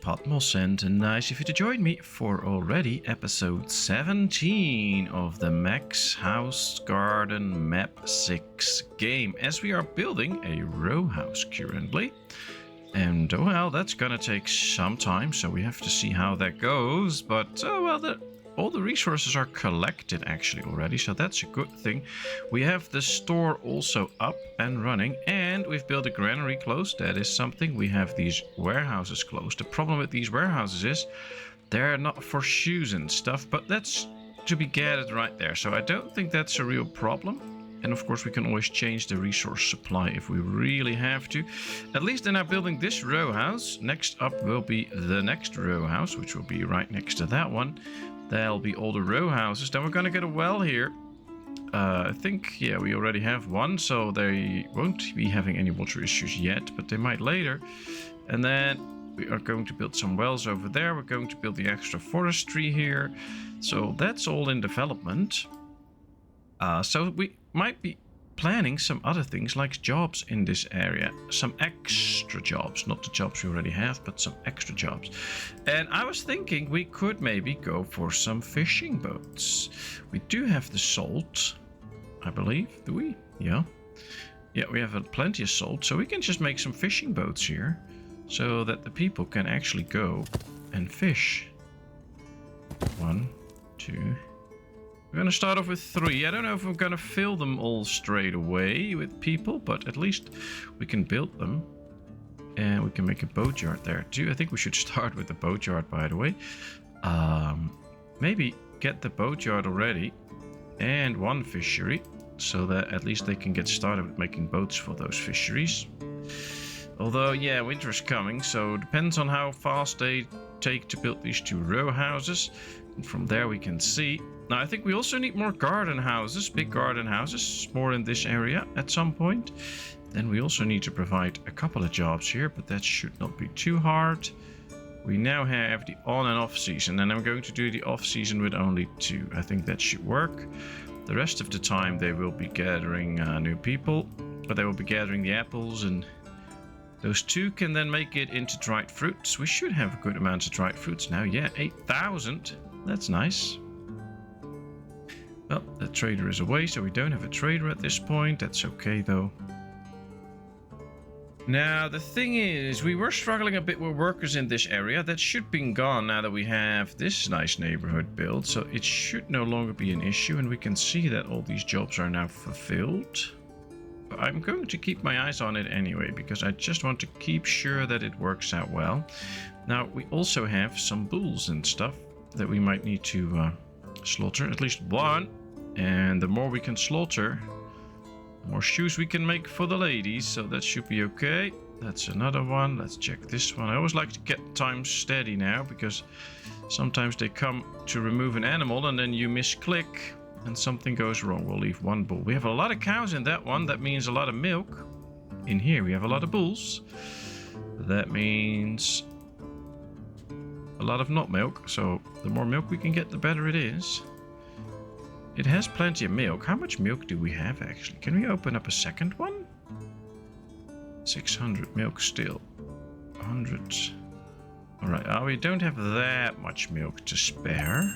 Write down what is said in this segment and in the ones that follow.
Patmos, and nice of you to join me for already episode 17 of the Max House Garden Map 6 game, as we are building a row house currently. And well, that's gonna take some time, so we have to see how that goes, but all the resources are collected actually already, so that's a good thing. We have the store also up and running, and we've built a granary close. That is something. We have these warehouses closed. The problem with these warehouses is they're not for shoes and stuff, but that's to be gathered right there, so I don't think that's a real problem. And of course we can always change the resource supply if we really have to. At least they're now building this row house. Next up will be the next row house, which will be right next to that one. There'll be all the row houses. Then we're gonna get a well here. I think, yeah, we already have one, so they won't be having any water issues yet, but they might later. And then we are going to build some wells over there. We're going to build the extra forestry here. So that's all in development. So we might be planning some other things like jobs in this area. Some extra jobs, not the jobs we already have, but some extra jobs. And I was thinking we could maybe go for some fishing boats. We do have the salt, I believe. Do we? Yeah. Yeah, we have plenty of salt, so we can just make some fishing boats here so that the people can actually go and fish. 1, 2. We're going to start off with 3. I don't know if I'm going to fill them all straight away with people, but at least we can build them. And we can make a boatyard there too. I think we should start with the boatyard, by the way. Maybe get the boatyard already and one fishery, so that at least they can get started with making boats for those fisheries. Although, yeah, winter is coming, so it depends on how fast they take to build these 2 row houses. And from there we can see. Now, I think we also need more garden houses, big garden houses, more in this area at some point. Then we also need to provide a couple of jobs here, but that should not be too hard. We now have the on and off season, and I'm going to do the off season with only 2. I think that should work. The rest of the time they will be gathering new people, but they will be gathering the apples, and those 2 can then make it into dried fruits. We should have a good amount of dried fruits now. Yeah, 8,000. That's nice. Well, the trader is away, so we don't have a trader at this point. That's okay, though. Now, the thing is, we were struggling a bit with workers in this area. That should be gone now that we have this nice neighborhood built, so it should no longer be an issue, and we can see that all these jobs are now fulfilled. But I'm going to keep my eyes on it anyway, because I just want to keep sure that it works out well. Now, we also have some bulls and stuff that we might need to slaughter, at least 1. And the more we can slaughter, the more shoes we can make for the ladies, so that should be okay. That's another one. Let's check this one. I always like to get time steady now, because sometimes they come to remove an animal and then you misclick and something goes wrong. We'll leave 1 bull. We have a lot of cows in that one. That means a lot of milk. In here we have a lot of bulls. That means a lot of not milk. So the more milk we can get, the better it is. It has plenty of milk. How much milk do we have actually? Can we open up a second one? 600 milk still. 100. Alright, we don't have that much milk to spare.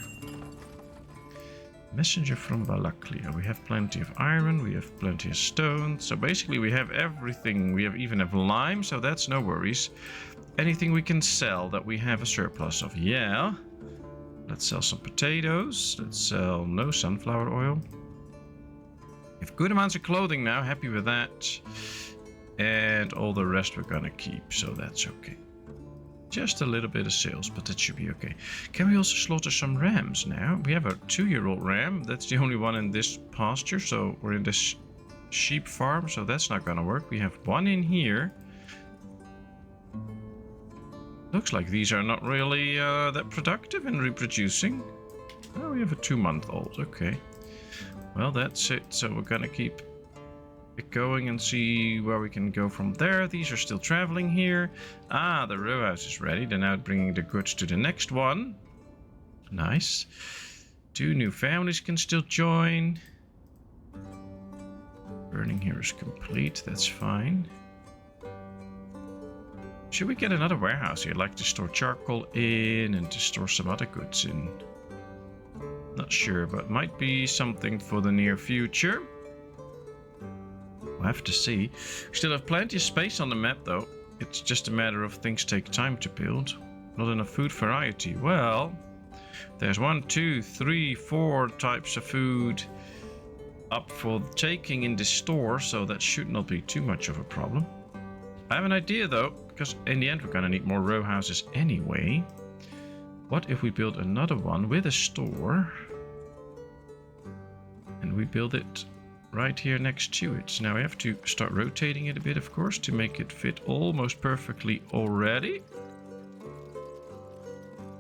Messenger from Balaklia. We have plenty of iron. We have plenty of stone. So basically we have everything. We even have lime, so that's no worries. Anything we can sell that we have a surplus of. Yeah. Let's sell some potatoes. Let's sell no sunflower oil. We have good amounts of clothing now. Happy with that. And all the rest we're gonna keep, so that's okay. Just a little bit of sales, but that should be okay. Can we also slaughter some rams now? We have a 2-year-old ram. That's the only one in this pasture, so we're in this sheep farm, so that's not gonna work. We have 1 in here. Looks like these are not really that productive in reproducing. Oh, we have a 2-month-old. Okay. Well, that's it. So we're gonna keep it going and see where we can go from there. These are still traveling here. Ah, the row house is ready. They're now bringing the goods to the next one. Nice. 2 new families can still join. Burning here is complete. That's fine. Should we get another warehouse here, like to store charcoal in and to store some other goods in? Not sure, but might be something for the near future. We'll have to see. We still have plenty of space on the map, though. It's just a matter of things take time to build. Not enough food variety. Well, there's 1, 2, 3, 4 types of food up for taking in the store, so that should not be too much of a problem. I have an idea, though, because in the end we're gonna need more row houses anyway. What if we build another one with a store and we build it right here next to it? Now we have to start rotating it a bit, of course, to make it fit almost perfectly already.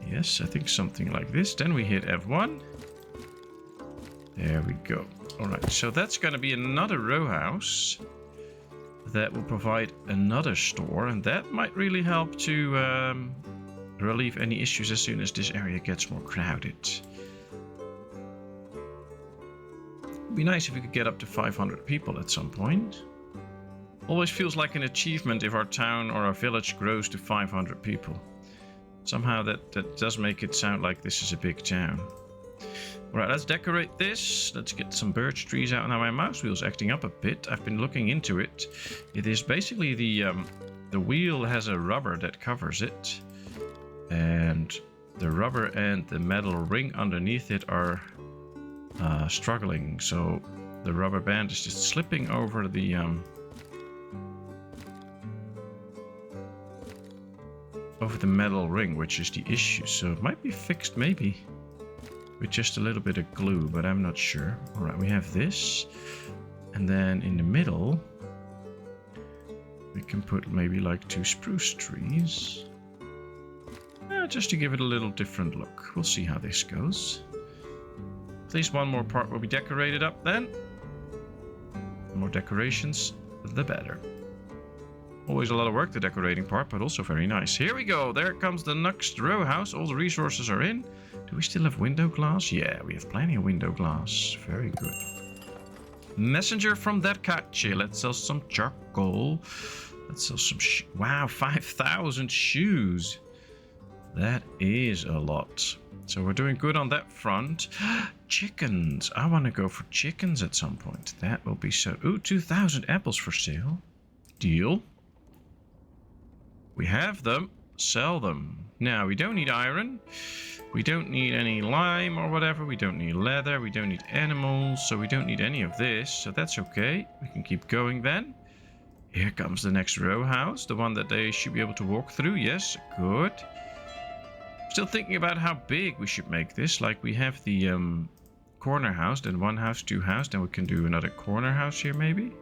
Yes, I think something like this. Then we hit F1. There we go. Alright, so that's going to be another row house that will provide another store, and that might really help to relieve any issues as soon as this area gets more crowded. It'd be nice if we could get up to 500 people at some point. Always feels like an achievement if our town or our village grows to 500 people. Somehow that does make it sound like this is a big town. Alright, let's decorate this. Let's get some birch trees out. Now my mouse wheel's acting up a bit. I've been looking into it. It is basically the wheel has a rubber that covers it. And the rubber and the metal ring underneath it are struggling. So the rubber band is just slipping over the metal ring, which is the issue. So it might be fixed maybe with just a little bit of glue, but I'm not sure. Alright, we have this. And then in the middle we can put maybe like 2 spruce trees. Just to give it a little different look. We'll see how this goes. At least one more part will be decorated up then. The more decorations, the better. Always a lot of work, the decorating part, but also very nice. Here we go. There comes the next row house. All the resources are in. Do we still have window glass? Yeah, we have plenty of window glass. Very good. Messenger from that Katje. Let's sell some charcoal. Let's sell some wow, 5,000 shoes. That is a lot. So we're doing good on that front. Chickens. I want to go for chickens at some point. That will be so... Ooh, 2,000 apples for sale. Deal. We have them. Sell them. Now, we don't need iron. We don't need any lime or whatever. We don't need leather. We don't need animals. So we don't need any of this. So that's okay. We can keep going then. Here comes the next row house. The one that they should be able to walk through. Yes, good. Still thinking about how big we should make this. Like we have the corner house, then 1 house, 2 house. Then we can do another corner house here maybe.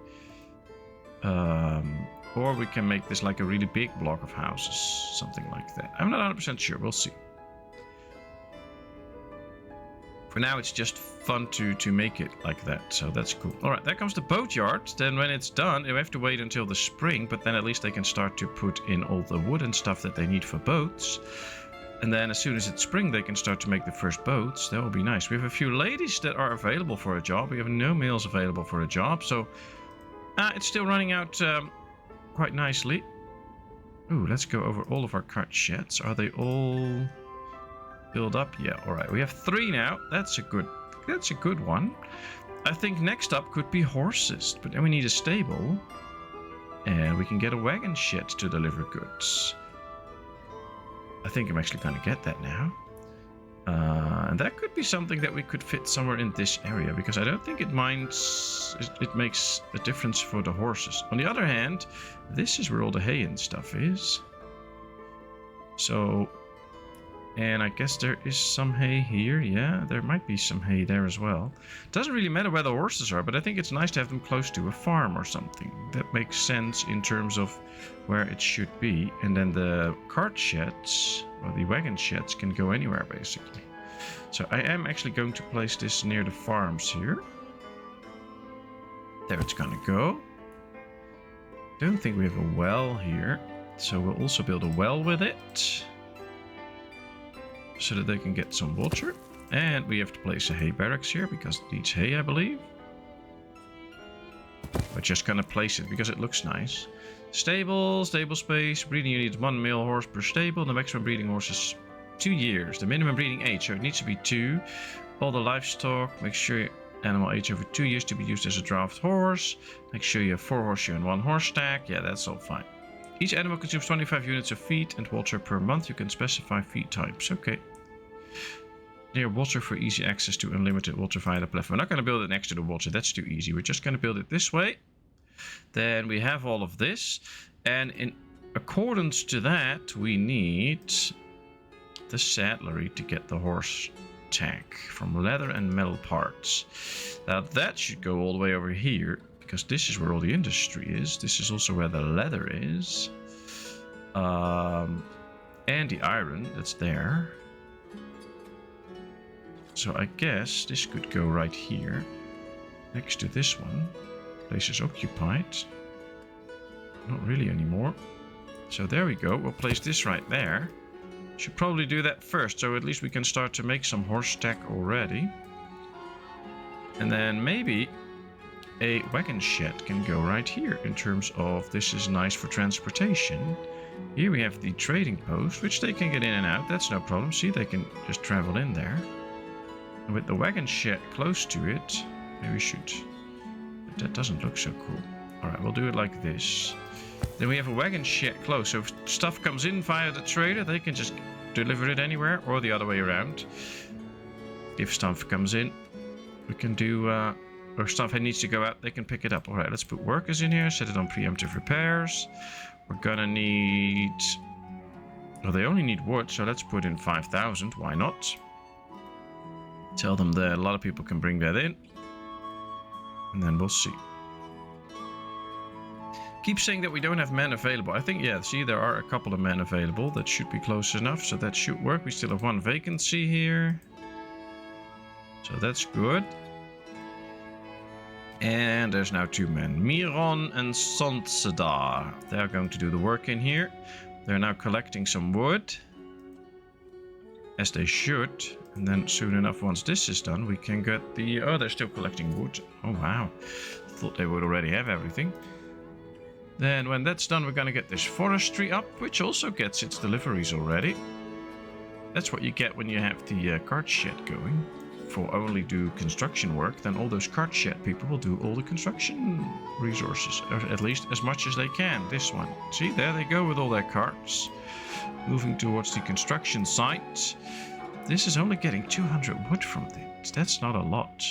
Or we can make this like a really big block of houses. Something like that. I'm not 100% sure. We'll see. For now, it's just fun to make it like that. So that's cool. Alright, there comes the boatyard. Then when it's done, we have to wait until the spring. But then at least they can start to put in all the wood and stuff that they need for boats. And then as soon as it's spring, they can start to make the first boats. That will be nice. We have a few ladies that are available for a job. We have no males available for a job. So it's still running out quite nicely. Ooh, let's go over all of our cart sheds. Are they all filled up? Yeah, alright. We have 3 now. That's a good one. I think next up could be horses. But then we need a stable. And we can get a wagon shed to deliver goods. I think I'm actually going to get that now. And that could be something that we could fit somewhere in this area. Because I don't think it makes a difference for the horses. On the other hand, this is where all the hay and stuff is. So... And I guess there is some hay here. Yeah, there might be some hay there as well. Doesn't really matter where the horses are, but I think it's nice to have them close to a farm or something. That makes sense in terms of where it should be. And then the cart sheds, or the wagon sheds, can go anywhere basically. So I am actually going to place this near the farms here. There it's gonna go. Don't think we have a well here. So we'll also build a well with it. So that they can get some water. And we have to place a hay barracks here because it needs hay, I believe. We're just gonna place it because it looks nice. Stable space. Breeding you need 1 male horse per stable. The maximum breeding horse is 2 years. The minimum breeding age, so it needs to be 2. All the livestock, make sure animal age over 2 years to be used as a draft horse. Make sure you have 4 horseshoe and 1 horse stack. Yeah, that's all fine. Each animal consumes 25 units of feed and water per month. You can specify feed types. Okay. Near water for easy access to unlimited water via the platform. We're not going to build it next to the water. That's too easy. We're just going to build it this way. Then we have all of this. And in accordance to that, we need the saddlery to get the horse tack from leather and metal parts. Now that should go all the way over here, because this is where all the industry is. This is also where the leather is. And the iron that's there. So I guess this could go right here, next to this one. Place is occupied. Not really anymore. So there we go. We'll place this right there. Should probably do that first, so at least we can start to make some horse stack already. And then maybe a wagon shed can go right here in terms of this is nice for transportation. Here we have the trading post, which they can get in and out. That's no problem. See, they can just travel in there. And with the wagon shed close to it, maybe we should... But that doesn't look so cool. Alright, we'll do it like this. Then we have a wagon shed close, so if stuff comes in via the trader, they can just deliver it anywhere, or the other way around. If stuff comes in, we can do... or stuff needs to go out, they can pick it up. Alright, let's put workers in here, set it on preemptive repairs. We're gonna need... Well, they only need wood, so let's put in 5,000, why not? Tell them that a lot of people can bring that in. And then we'll see. Keep saying that we don't have men available. I think, yeah, see, there are a couple of men available. That should be close enough, so that should work. We still have 1 vacancy here. So that's good. And there's now 2 men. Miron and Sonsedar. They're going to do the work in here. They're now collecting some wood. As they should. And then soon enough, once this is done, we can get the... Oh, they're still collecting wood. Oh, wow. Thought they would already have everything. Then when that's done, we're going to get this forestry up, which also gets its deliveries already. That's what you get when you have the cart shed going. For only do construction work, then all those cart shed people will do all the construction resources. Or at least as much as they can. This one. See, there they go with all their carts. Moving towards the construction site. This is only getting 200 wood from this. That's not a lot.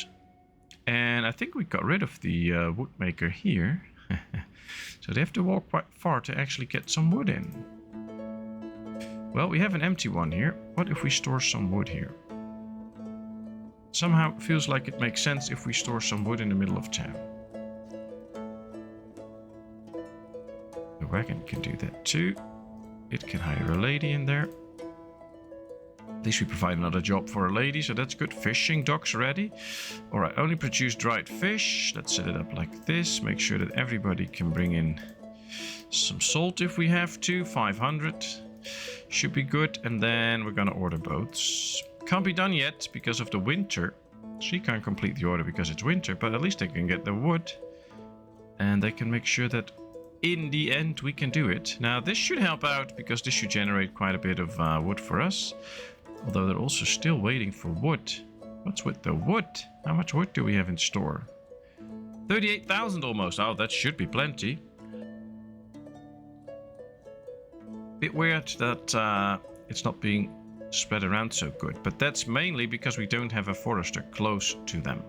And I think we got rid of the woodmaker here. So they have to walk quite far to actually get some wood in. Well, we have an empty one here. What if we store some wood here? Somehow it feels like it makes sense if we store some wood in the middle of town. The wagon can do that too. It can hire a lady in there. At least we provide another job for a lady, so that's good. Fishing docks ready. Alright, only produce dried fish. Let's set it up like this. Make sure that everybody can bring in some salt if we have to. 500. Should be good. And then we're going to order boats. Can't be done yet because of the winter. She can't complete the order because it's winter, but at least they can get the wood. And they can make sure that in the end we can do it. Now this should help out because this should generate quite a bit of wood for us. Although they're also still waiting for wood. What's with the wood? How much wood do we have in store? 38,000 almost. Oh, that should be plenty. Bit weird that it's not being spread around so good. But that's mainly because we don't have a forester close to them.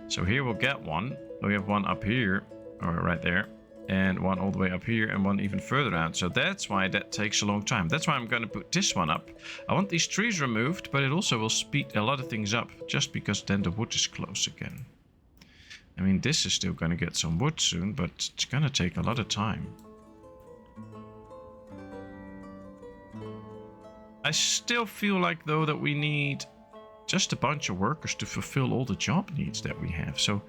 So here we'll get one. We have one up here. Or right there. And one all the way up here and one even further out. So that's why that takes a long time. That's why I'm going to put this one up. I want these trees removed, but it also will speed a lot of things up. Just because then the wood is close again. I mean, this is still going to get some wood soon, but it's going to take a lot of time. I still feel like, though, that we need just a bunch of workers to fulfill all the job needs that we have. So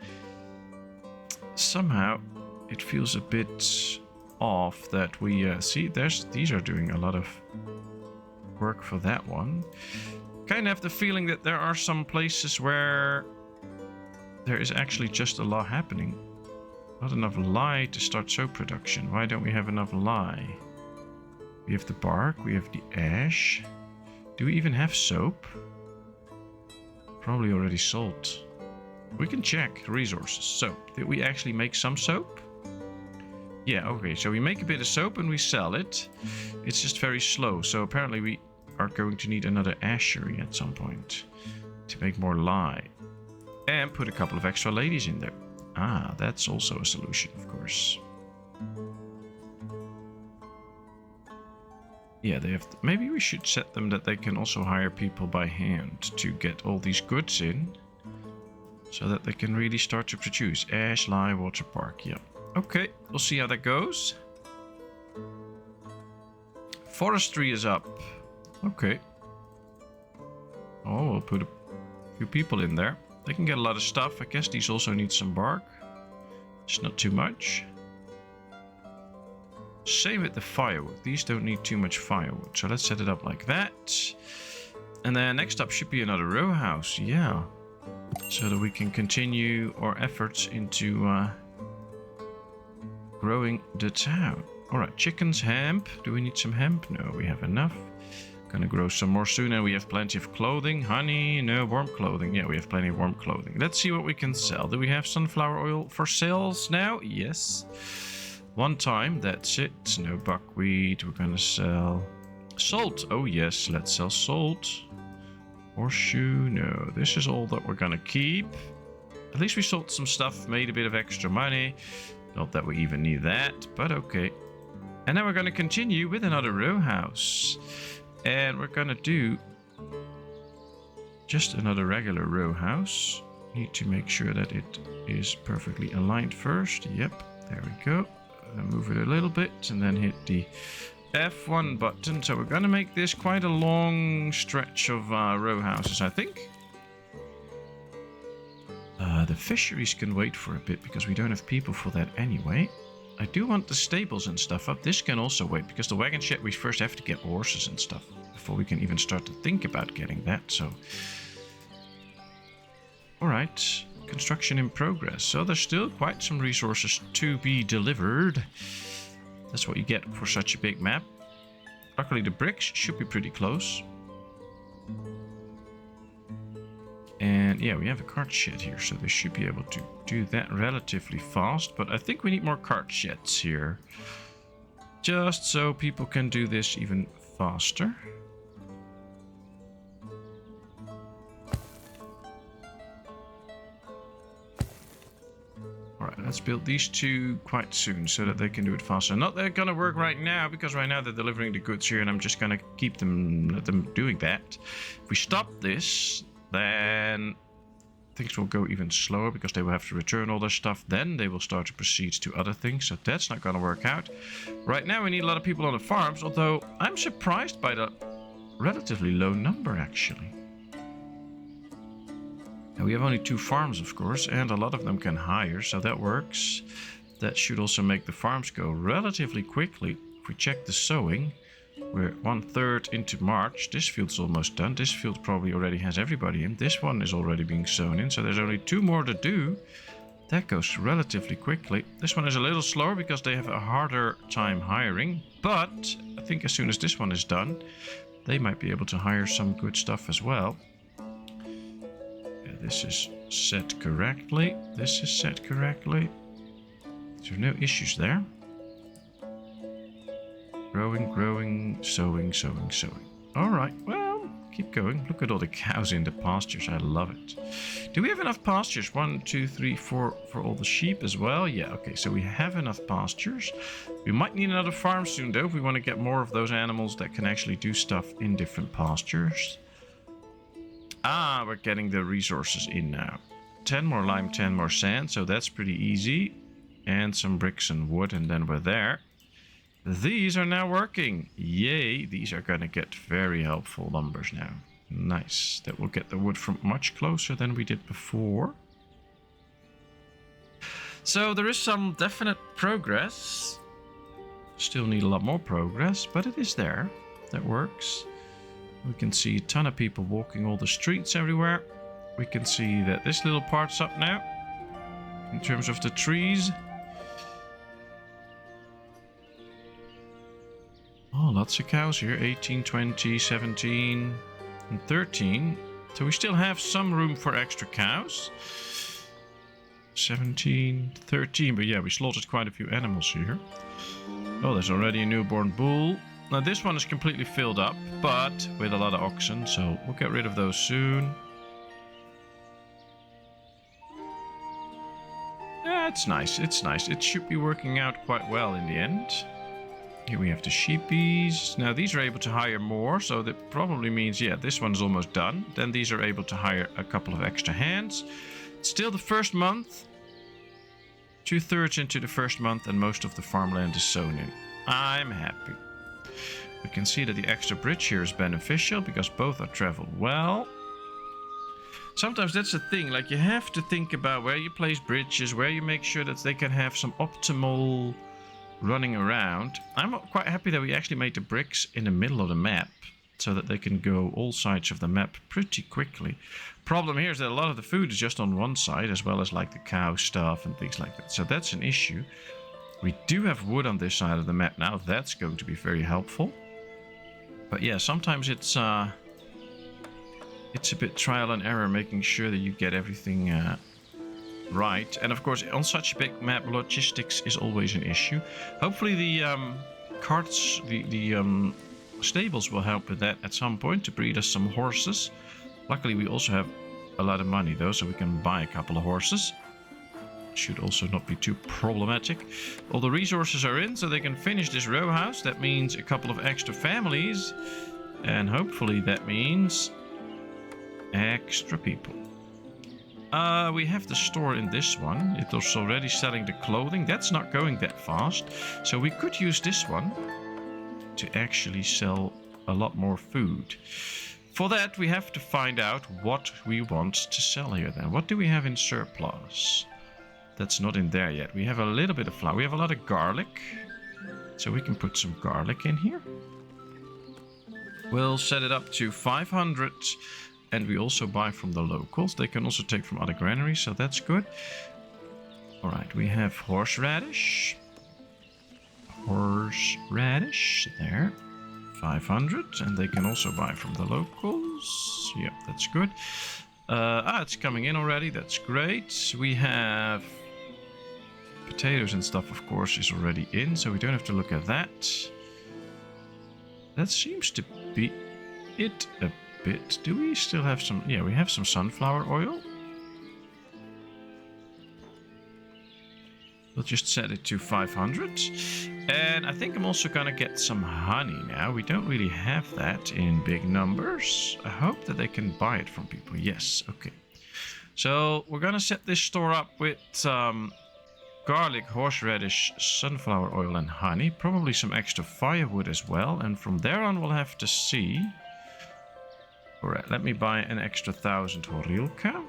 somehow... it feels a bit off that we see these are doing a lot of work for that one. Kind of have the feeling that there are some places where there is actually just a lot happening. Not enough lye to start soap production. Why don't we have enough lye? We have the bark, we have the ash. Do we even have soap? Probably already sold. We can check resources. Soap. Did we actually make some soap? Yeah, okay. So we make a bit of soap and we sell it. It's just very slow. So apparently we are going to need another ashery at some point to make more lye. And put a couple of extra ladies in there. Ah, that's also a solution, of course. Yeah, they have... maybe we should set them that they can also hire people by hand to get all these goods in. So that they can really start to produce. Ash, lye, water park. Yeah. Okay, we'll see how that goes. Forestry is up. Okay. Oh, we'll put a few people in there. They can get a lot of stuff. I guess these also need some bark. Just not too much. Same with the firewood. These don't need too much firewood. So let's set it up like that. And then next up should be another row house. Yeah. So that we can continue our efforts into growing the town. Alright, chickens, hemp. Do we need some hemp? No, we have enough. Gonna grow some more soon, and we have plenty of clothing. Honey, no, warm clothing. Yeah, we have plenty of warm clothing. Let's see what we can sell. Do we have sunflower oil for sales now? Yes. One time, that's it. No buckwheat. We're gonna sell salt. Oh yes, let's sell salt. Horseshoe, no. This is all that we're gonna keep. At least we sold some stuff, made a bit of extra money. Not that we even need that, but okay. And now we're gonna continue with another row house. And we're gonna do just another regular row house. Need to make sure that it is perfectly aligned first. Yep, there we go. Move it a little bit and then hit the F1 button. So we're gonna make this quite a long stretch of row houses, I think. The fisheries can wait for a bit because we don't have people for that anyway. I do want the stables and stuff up. This can also wait because the wagon shed, we first have to get horses and stuff before we can even start to think about getting that. So, alright, construction in progress. So there's still quite some resources to be delivered. That's what you get for such a big map. Luckily the bricks should be pretty close. And yeah, we have a cart shed here, so they should be able to do that relatively fast. But I think we need more cart sheds here. Just so people can do this even faster. Alright, let's build these two quite soon so that they can do it faster. Not that they're gonna work right now, because right now they're delivering the goods here and I'm just gonna keep them, let them doing that. If we stop this, then things will go even slower because they will have to return all their stuff. Then they will start to proceed to other things. So that's not going to work out. Right now we need a lot of people on the farms. Although I'm surprised by the relatively low number actually. And we have only 2 farms of course. And a lot of them can hire. So that works. That should also make the farms go relatively quickly. If we check the sowing. We're 1/3 into March. This field's almost done. This field probably already has everybody in. This one is already being sown in. So there's only 2 more to do. That goes relatively quickly. This one is a little slower because they have a harder time hiring. But I think as soon as this one is done, they might be able to hire some good stuff as well. Yeah, this is set correctly. This is set correctly. There are no issues there. Growing, growing, sowing, sowing, sowing. Alright, well, keep going. Look at all the cows in the pastures. I love it. Do we have enough pastures? 1, 2, 3, 4 for all the sheep as well? Yeah, okay, so we have enough pastures. We might need another farm soon, though, if we want to get more of those animals that can actually do stuff in different pastures. Ah, we're getting the resources in now. 10 more lime, 10 more sand, so that's pretty easy. And some bricks and wood, and then we're there. These are now working. Yay, these are going to get very helpful numbers now. Nice. That will get the wood from much closer than we did before. So there is some definite progress. Still need a lot more progress, but it is there. That works. We can see a ton of people walking all the streets everywhere. We can see that this little part's up now. In terms of the trees. lots of cows here. 18, 20, 17, and 13. So we still have some room for extra cows. 17, 13. But yeah, we slaughtered quite a few animals here. Oh, there's already a newborn bull. Now this one is completely filled up, but with a lot of oxen. So we'll get rid of those soon. Yeah, it's nice. It's nice. It should be working out quite well in the end. Here we have the sheepies. Now these are able to hire more, so that probably means, yeah, this one's almost done. Then these are able to hire a couple of extra hands. It's still the first month. 2/3 into the first month, and most of the farmland is sown in. I'm happy. We can see that the extra bridge here is beneficial because both are traveled well. Sometimes that's the thing, like you have to think about where you place bridges, where you make sure that they can have some optimal running around. I'm quite happy that we actually made the bricks in the middle of the map so that they can go all sides of the map pretty quickly. Problem here is that a lot of the food is just on one side, as well as like the cow stuff and things like that. So that's an issue. We do have wood on this side of the map now. That's going to be very helpful. But yeah, sometimes it's a bit trial and error making sure that you get everything right. And of course, on such a big map, logistics is always an issue. Hopefully the carts, the stables will help with that at some point to breed us some horses. Luckily, we also have a lot of money though, so we can buy a couple of horses. Should also not be too problematic. All the resources are in, so they can finish this row house. That means a couple of extra families. And hopefully that means extra people. We have the store in this one. It was already selling the clothing. That's not going that fast. So we could use this one to actually sell a lot more food. For that, we have to find out what we want to sell here then. What do we have in surplus? That's not in there yet. We have a little bit of flour. We have a lot of garlic. So we can put some garlic in here. We'll set it up to 500. And we also buy from the locals. They can also take from other granaries, so that's good. Alright, we have horseradish. Horseradish, there. 500. And they can also buy from the locals. Yep, that's good. It's coming in already. That's great. We have potatoes and stuff, of course, is already in, so we don't have to look at that. That seems to be it a bit. Do we still have some? Yeah, we have some sunflower oil. We'll just set it to 500. And I think I'm also gonna get some honey now. We don't really have that in big numbers. I hope that they can buy it from people. Yes, okay. So we're gonna set this store up with garlic, horseradish, sunflower oil and honey. Probably some extra firewood as well. And from there on we'll have to see. Alright, let me buy an extra 1,000 horilka.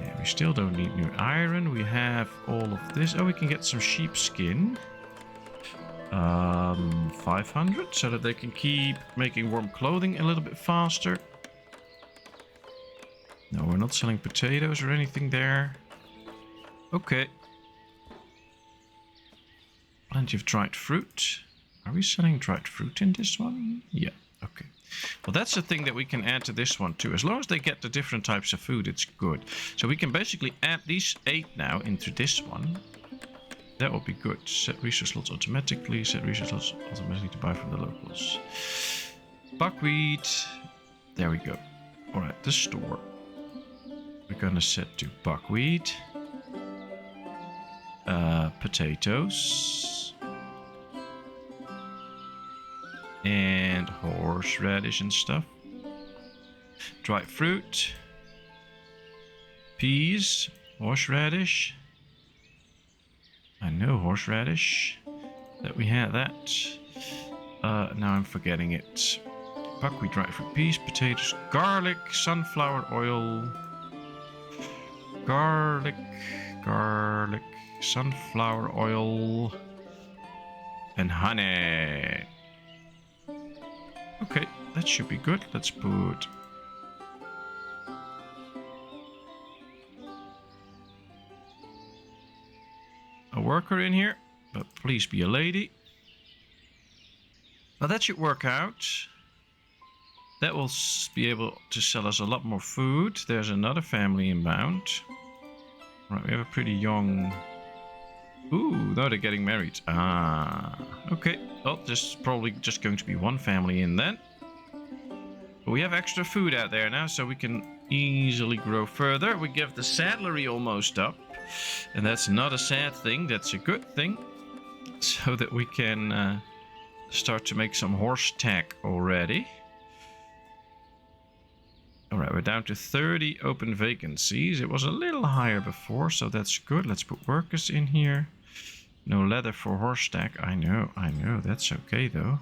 Yeah, we still don't need new iron. We have all of this. Oh, we can get some sheepskin. 500, so that they can keep making warm clothing a little bit faster. No, we're not selling potatoes or anything there. Okay. Plenty of dried fruit. Are we selling dried fruit in this one? Yeah, okay. Well, that's the thing that we can add to this one too. As long as they get the different types of food, it's good. So we can basically add these 8 now into this one. That would be good. Set resource slots automatically. Set resource slots automatically to buy from the locals. Buckwheat. There we go. Alright, the store. We're gonna set to buckwheat. Potatoes. And horseradish and stuff. Dried fruit. Peas. Horseradish. I know horseradish. That we had that. Now I'm forgetting it. Buckwheat, dried fruit, peas, potatoes, garlic, sunflower oil. Garlic, sunflower oil. And honey. Okay, that should be good. Let's put a worker in here, but please be a lady. But that should work out. That will be able to sell us a lot more food. There's another family inbound. Right, we have a pretty young... Ooh, no, they're getting married. Ah, okay. Well, there's probably just going to be one family in then. But we have extra food out there now, so we can easily grow further. We give the saddlery almost up. And that's not a sad thing, that's a good thing. So that we can start to make some horse tack already. Alright, we're down to 30 open vacancies. It was a little higher before, so that's good. Let's put workers in here. No leather for horse tack. I know. That's okay, though.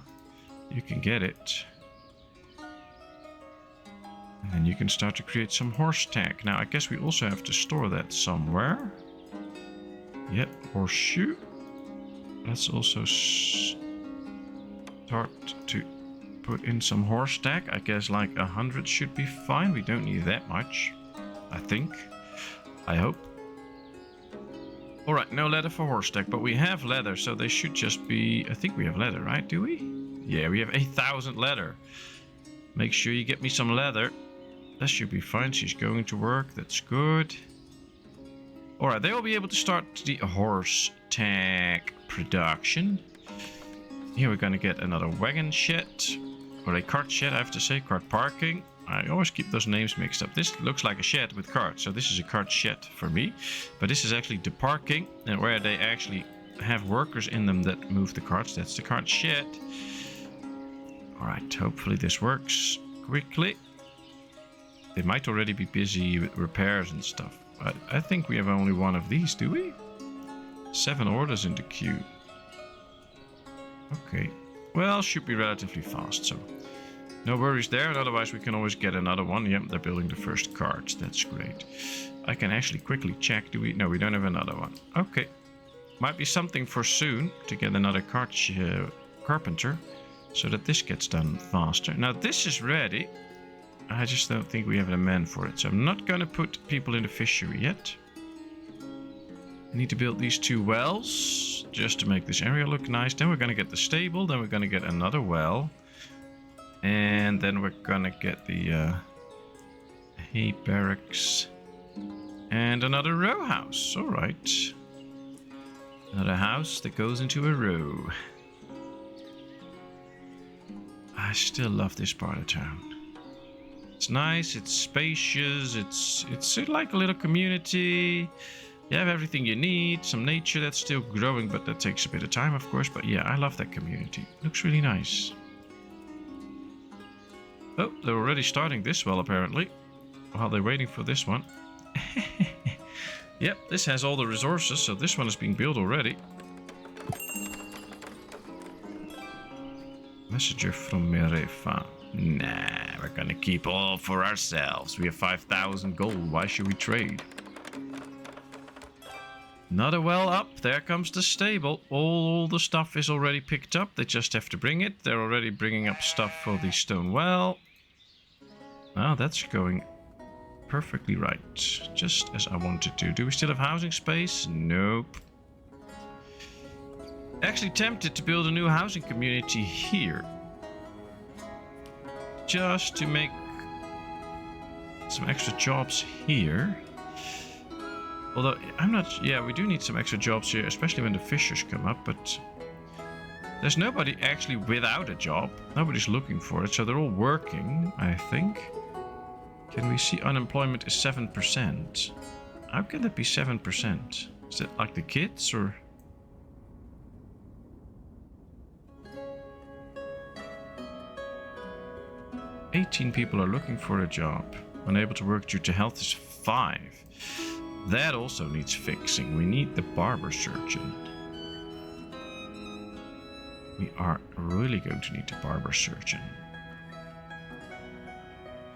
You can get it. And then you can start to create some horse tack. Now, I guess we also have to store that somewhere. Yep, horseshoe. Let's also start to put in some horse tack. I guess like 100 should be fine. We don't need that much, I think. I hope. Alright, no leather for horse tack, but we have leather, so they should just be... I think we have leather, right? Do we? Yeah, we have 8,000 leather. Make sure you get me some leather. That should be fine. She's going to work. That's good. Alright, they will be able to start the horse tack production. Here we're going to get another wagon shed. Or a cart shed, I have to say. Cart parking. I always keep those names mixed up. This looks like a shed with carts. So this is a cart shed for me. But this is actually the parking. And where they actually have workers in them that move the carts. That's the cart shed. Alright, hopefully this works quickly. They might already be busy with repairs and stuff. But I think we have only one of these, do we? 7 orders in the queue. Okay. Well, should be relatively fast, so... No worries there, and otherwise we can always get another one. Yep, they're building the first carts. That's great. I can actually quickly check. Do we? No, we don't have another one. Okay. Might be something for soon to get another carpenter, so that this gets done faster. Now this is ready. I just don't think we have a man for it, so I'm not going to put people in the fishery yet. I need to build these 2 wells just to make this area look nice. Then we're going to get the stable. Then we're going to get another well. And then we're going to get the hay barracks. And another row house. All right. Another house that goes into a row. I still love this part of town. It's nice, it's spacious, it's like a little community. You have everything you need, some nature that's still growing, but that takes a bit of time, of course. But yeah, I love that community. Looks really nice. Oh, they're already starting this well, apparently. While they're waiting for this one. Yep, this has all the resources, so this one is being built already. Messenger from Merefa. Nah, we're gonna keep all for ourselves. We have 5,000 gold. Why should we trade? Another well up. There comes the stable. All the stuff is already picked up. They just have to bring it. They're already bringing up stuff for the stone well. Now that's going perfectly right. Just as I wanted to. Do we still have housing space? Nope. Actually tempted to build a new housing community here. Just to make some extra jobs here. Although, I'm not... Yeah, we do need some extra jobs here, especially when the fishers come up, but... There's nobody actually without a job. Nobody's looking for it, so they're all working, I think. Can we see unemployment is 7%? How can that be 7%? Is that like the kids, or... 18 people are looking for a job. Unable to work due to health is 5. That also needs fixing. We need the barber surgeon. We are really going to need the barber surgeon.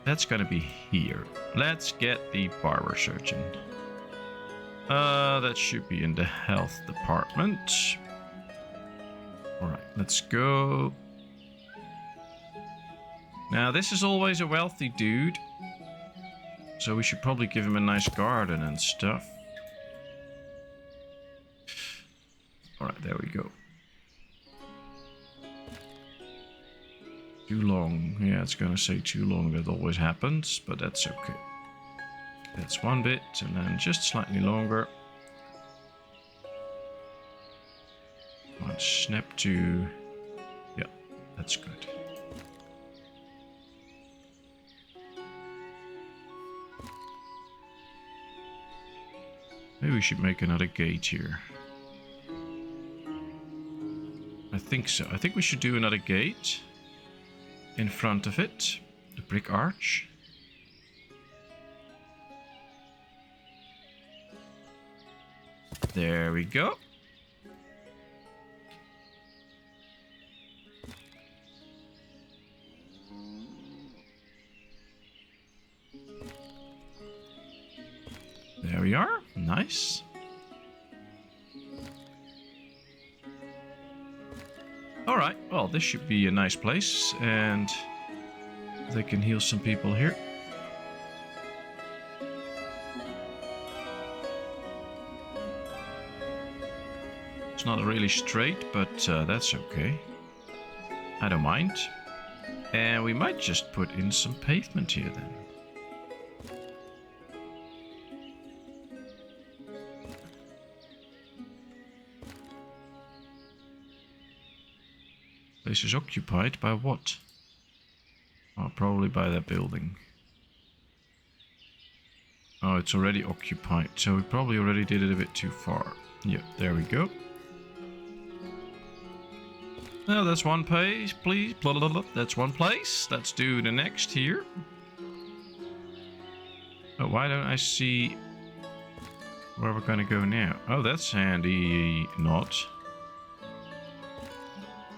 That's going to be here. Let's get the barber surgeon. That should be in the health department. Alright, let's go. Now, this is always a wealthy dude. So we should probably give him a nice garden and stuff. Alright, there we go. Too long. Yeah, it's gonna say too long. That always happens, but that's okay. That's one bit, and then just slightly longer. Come on, snap to... Yeah, that's good. Maybe we should make another gate here. I think so. I think we should do another gate in front of it. The brick arch. There we go. There we are. Nice. Alright, well, this should be a nice place, and they can heal some people here. It's not really straight, but that's okay. I don't mind. And we might just put in some pavement here then. Place is occupied by what? Oh, probably by that building. Oh, it's already occupied, so we probably already did it a bit too far. Yep, there we go. Now that's one place, please. That's one place. Let's do the next here. Oh, why don't I see where we're gonna go now? Oh, that's handy. Not.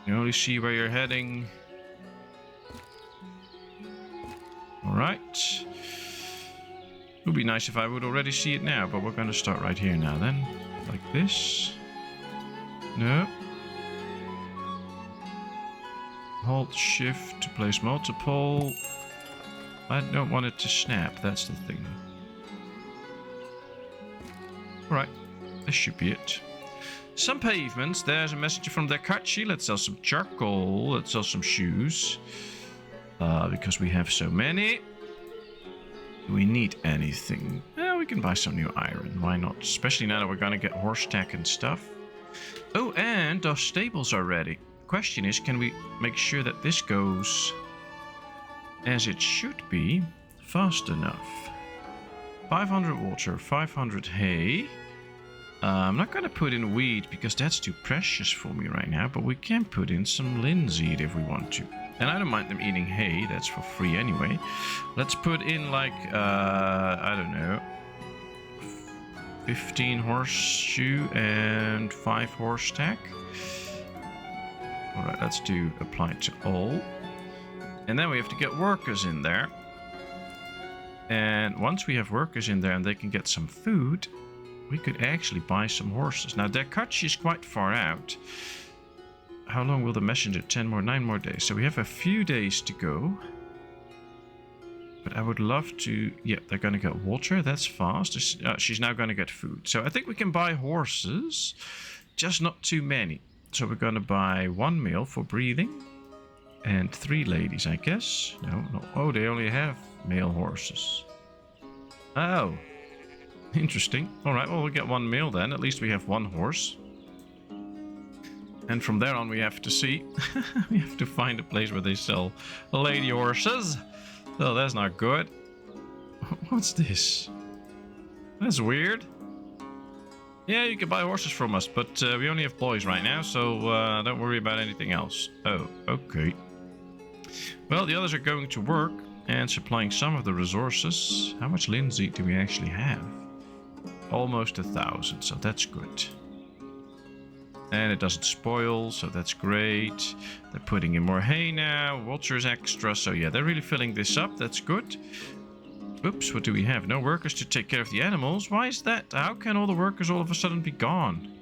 You only see where you're heading. Alright. It would be nice if I would already see it now, but we're going to start right here now then. Like this. No. Hold shift to place multiple. I don't want it to snap, that's the thing. Alright, this should be it. Some pavements. There's a messenger from Dakachi. Let's sell some charcoal. Let's sell some shoes. Because we have so many. Do we need anything? We can buy some new iron. Why not? Especially now that we're going to get horse tack and stuff. Oh, and our stables are ready. Question is, can we make sure that this goes as it should be fast enough? 500 water, 500 hay. I'm not going to put in wheat because that's too precious for me right now, but we can put in some linseed if we want to. And I don't mind them eating hay, that's for free anyway. Let's put in like, I don't know, 15 horseshoe and 5 horse tack. Alright, let's do apply to all. And then we have to get workers in there. And once we have workers in there and they can get some food, we could actually buy some horses. Now, Dakachi is quite far out. How long will the messenger? 9 more days. So we have a few days to go. But I would love to... Yeah, they're going to get water. That's fast. She's now going to get food. So I think we can buy horses. Just not too many. So we're going to buy 1 male for breathing. And 3 ladies, I guess. No. Oh, they only have male horses. Oh. Interesting. Alright, well, we'll get 1 male then. At least we have 1 horse. And from there on we have to see. We have to find a place where they sell lady horses. Oh, that's not good. What's this? That's weird. Yeah, you can buy horses from us, but we only have boys right now, so don't worry about anything else. Oh, okay. Well, the others are going to work and supplying some of the resources. How much linseed do we actually have? Almost 1,000, so that's good. And it doesn't spoil, so that's great. They're putting in more hay now. Water's extra, so yeah, they're really filling this up. That's good. Oops, what do we have? No workers to take care of the animals. Why is that? How can all the workers all of a sudden be gone?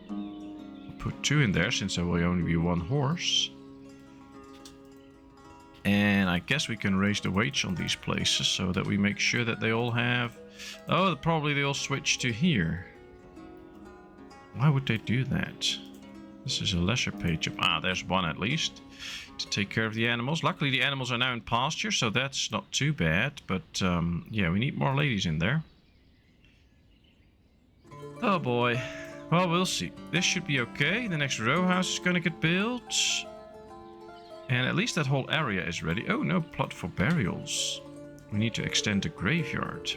I'll put 2 in there since there will only be 1 horse. And I guess we can raise the wage on these places so that we make sure that they all have... Oh, probably they all switch to here. Why would they do that? This is a lesser page of... Ah, there's one at least. To take care of the animals. Luckily, the animals are now in pasture, so that's not too bad. But, yeah, we need more ladies in there. Oh, boy. Well, we'll see. This should be okay. The next row house is going to get built. And at least that whole area is ready. Oh, no plot for burials. We need to extend the graveyard.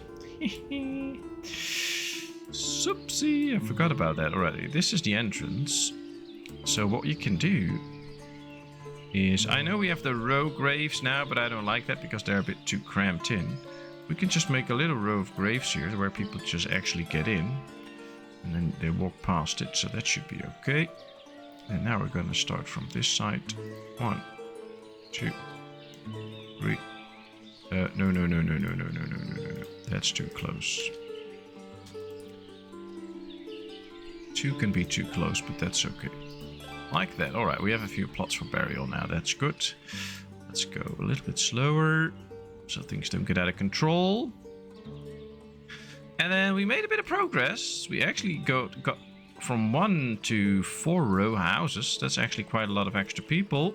Soupsy, I forgot about that already. This is the entrance. So what you can do is... I know we have the row graves now, but I don't like that because they're a bit too cramped in. We can just make a little row of graves here where people just actually get in. And then they walk past it, so that should be okay. And now we're going to start from this side. 1, 2, 3. No. That's too close. 2 can be too close, but that's okay. Like that. Alright, we have a few plots for burial now. That's good. Let's go a little bit slower so things don't get out of control. And then we made a bit of progress. We actually got from 1 to 4 row houses. That's actually quite a lot of extra people.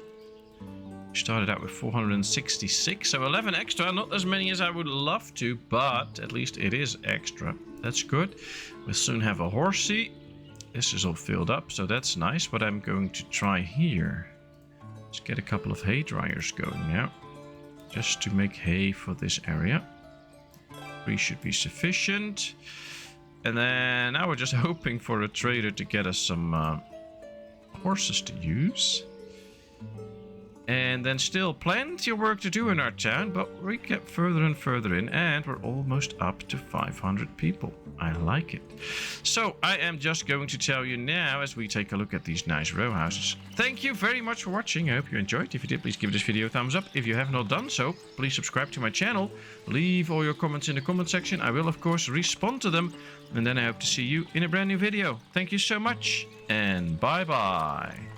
We started out with 466, so 11 extra. Not as many as I would love to, but at least it is extra. That's good. We'll soon have a horsey. This is all filled up, so that's nice. What I'm going to try here is get a couple of hay dryers going now, just to make hay for this area. 3 should be sufficient. And then now we're just hoping for a trader to get us some horses to use. And then still plenty of work to do in our town, but we get further and further in, and we're almost up to 500 people. I like it. So I am just going to tell you now as we take a look at these nice row houses. Thank you very much for watching. I hope you enjoyed. If you did, please give this video a thumbs up. If you have not done so, please subscribe to my channel. Leave all your comments in the comment section. I will, of course, respond to them. And then I hope to see you in a brand new video. Thank you so much, and bye-bye.